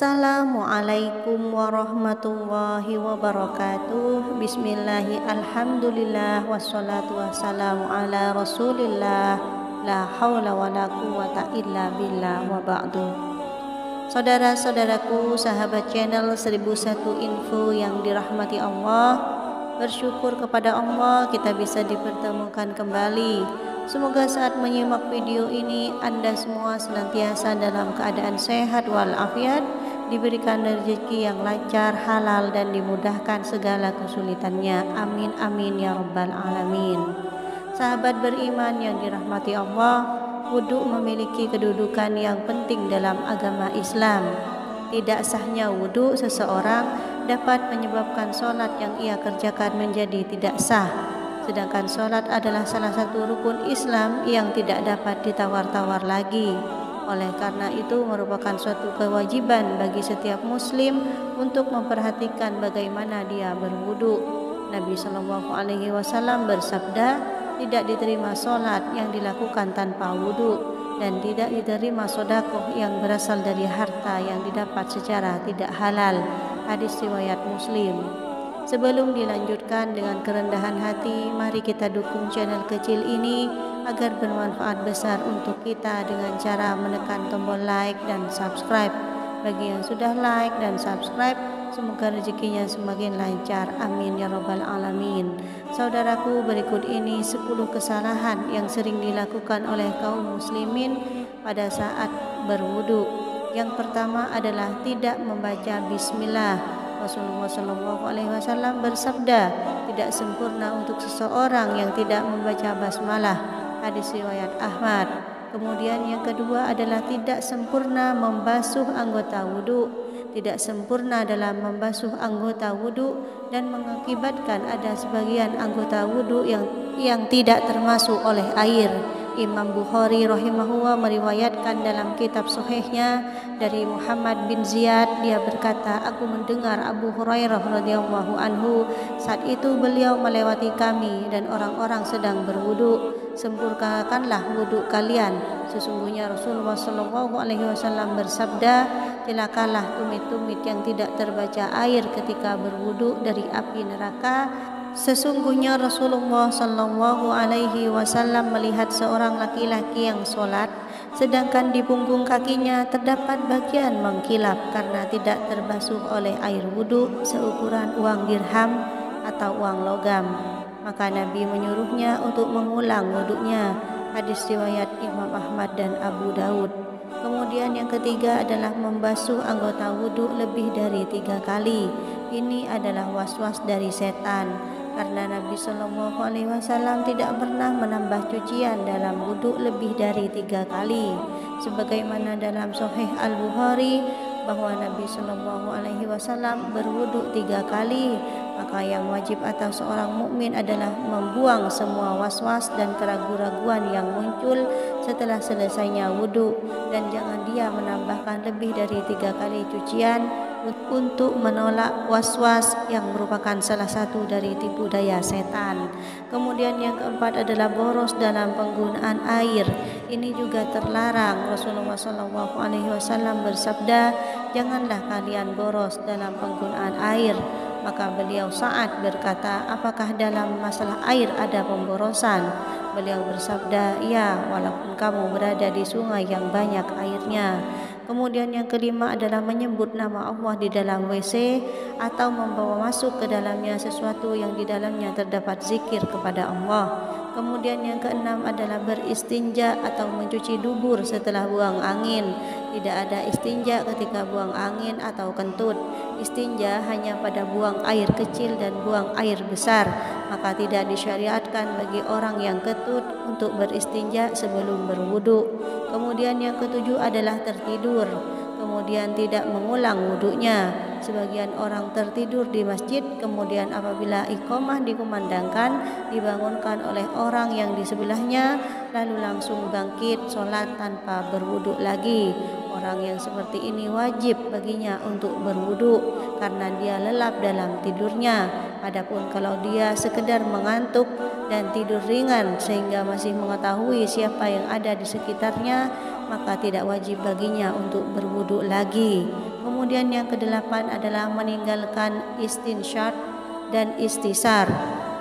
Assalamualaikum warahmatullahi wabarakatuh. Bismillahi alhamdulillah wassalatu wassalamu ala rasulillah. La haula wa la quwata illa billah wa ba'du. Saudara-saudaraku, sahabat channel 1001 Info yang dirahmati Allah, bersyukur kepada Allah kita bisa dipertemukan kembali. Semoga saat menyimak video ini Anda semua senantiasa dalam keadaan sehat walafiat, diberikan rezeki yang lancar, halal, dan dimudahkan segala kesulitannya. Amin amin ya rabbal alamin. Sahabat beriman yang dirahmati Allah, wudhu memiliki kedudukan yang penting dalam agama Islam. Tidak sahnya wudhu seseorang dapat menyebabkan sholat yang ia kerjakan menjadi tidak sah. Sedangkan sholat adalah salah satu rukun Islam yang tidak dapat ditawar-tawar lagi. Oleh karena itu merupakan suatu kewajiban bagi setiap muslim untuk memperhatikan bagaimana dia berwudu. Nabi SAW bersabda, tidak diterima sholat yang dilakukan tanpa wudu, dan tidak diterima sedekah yang berasal dari harta yang didapat secara tidak halal. Hadis riwayat Muslim. Sebelum dilanjutkan dengan kerendahan hati, mari kita dukung channel kecil ini agar bermanfaat besar untuk kita dengan cara menekan tombol like dan subscribe. Bagi yang sudah like dan subscribe, semoga rezekinya semakin lancar. Amin ya rabbal alamin. Saudaraku, berikut ini 10 kesalahan yang sering dilakukan oleh kaum muslimin pada saat berwudu. Yang pertama adalah tidak membaca bismillah. Rasulullah SAW bersabda, tidak sempurna untuk seseorang yang tidak membaca basmalah. Hadis riwayat Ahmad. Kemudian yang kedua adalah tidak sempurna membasuh anggota wudu. Tidak sempurna dalam membasuh anggota wudu dan mengakibatkan ada sebagian anggota wudu yang tidak termasuk oleh air. Imam Bukhari rahimahullah meriwayatkan dalam kitab sahihnya dari Muhammad bin Ziyad, dia berkata, aku mendengar Abu Hurairah radhiyallahu anhu, saat itu beliau melewati kami dan orang-orang sedang berwudu. Sempurnakanlah wudu kalian, sesungguhnya Rasulullah SAW bersabda, celakalah tumit-tumit yang tidak terbaca air ketika berwudu dari api neraka. Sesungguhnya Rasulullah SAW melihat seorang laki-laki yang sholat, sedangkan di punggung kakinya terdapat bagian mengkilap karena tidak terbasuh oleh air wudhu seukuran uang dirham atau uang logam. Maka Nabi menyuruhnya untuk mengulang wudhunya. Hadis riwayat Imam Ahmad dan Abu Daud. Kemudian yang ketiga adalah membasuh anggota wudhu lebih dari 3 kali. Ini adalah was-was dari setan. Karena Nabi SAW tidak pernah menambah cucian dalam wudhu lebih dari 3 kali, sebagaimana dalam Sahih Al-Bukhari bahwa Nabi SAW berwudhu 3 kali. Maka yang wajib atas seorang mukmin adalah membuang semua was-was dan keraguan-raguan yang muncul setelah selesainya wudhu, dan jangan dia menambahkan lebih dari 3 kali cucian untuk menolak was-was yang merupakan salah satu dari tipu daya setan. Kemudian yang keempat adalah boros dalam penggunaan air. Ini juga terlarang. Rasulullah SAW bersabda, janganlah kalian boros dalam penggunaan air. Maka beliau Sa'ad berkata, apakah dalam masalah air ada pemborosan? Beliau bersabda, ya, walaupun kamu berada di sungai yang banyak airnya. Kemudian yang kelima adalah menyebut nama Allah di dalam WC atau membawa masuk ke dalamnya sesuatu yang di dalamnya terdapat zikir kepada Allah. Kemudian yang keenam adalah beristinja atau mencuci dubur setelah buang angin. Tidak ada istinja ketika buang angin atau kentut. Istinja hanya pada buang air kecil dan buang air besar. Maka tidak disyariatkan bagi orang yang ketut untuk beristinja sebelum berwudu. Kemudian yang ketujuh adalah tertidur, kemudian tidak mengulang wudunya. Sebagian orang tertidur di masjid, kemudian apabila iqamah dikumandangkan, dibangunkan oleh orang yang di sebelahnya, lalu langsung bangkit sholat tanpa berwudu lagi. Orang yang seperti ini wajib baginya untuk berwudu karena dia lelap dalam tidurnya. Adapun kalau dia sekedar mengantuk dan tidur ringan sehingga masih mengetahui siapa yang ada di sekitarnya, maka tidak wajib baginya untuk berwudu lagi. Kemudian Kemudian yang kedelapan adalah meninggalkan istinsyaq dan istisar.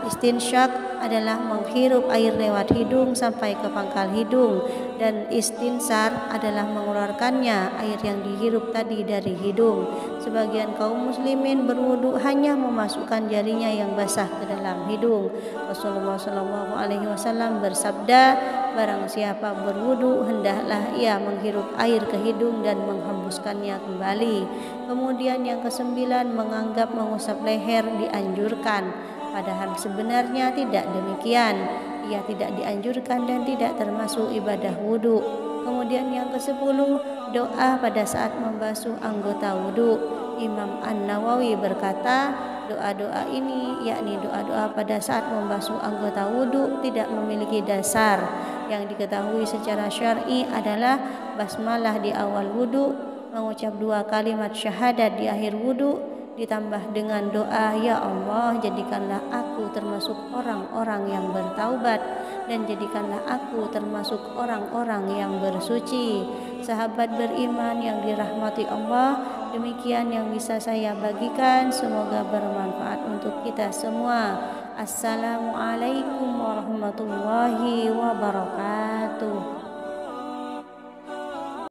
Istinsyaq adalah menghirup air lewat hidung sampai ke pangkal hidung, dan istinsar adalah mengeluarkannya air yang dihirup tadi dari hidung. Sebagian kaum muslimin berwudu hanya memasukkan jarinya yang basah ke dalam hidung. Rasulullah SAW bersabda, barang siapa berwudu hendaklah ia menghirup air ke hidung dan menghembuskannya kembali. Kemudian yang kesembilan, menganggap mengusap leher dianjurkan, padahal sebenarnya tidak demikian. Ia tidak dianjurkan dan tidak termasuk ibadah wudu. Kemudian yang ke-10, doa pada saat membasuh anggota wudu. Imam An-Nawawi berkata, doa-doa ini, yakni doa-doa pada saat membasuh anggota wudu, tidak memiliki dasar. Yang diketahui secara syar'i adalah basmalah di awal wudu, mengucap 2 kalimat syahadat di akhir wudu, ditambah dengan doa, ya Allah, jadikanlah aku termasuk orang-orang yang bertaubat, dan jadikanlah aku termasuk orang-orang yang bersuci. Sahabat beriman yang dirahmati Allah, demikian yang bisa saya bagikan, semoga bermanfaat untuk kita semua. Assalamualaikum warahmatullahi wabarakatuh.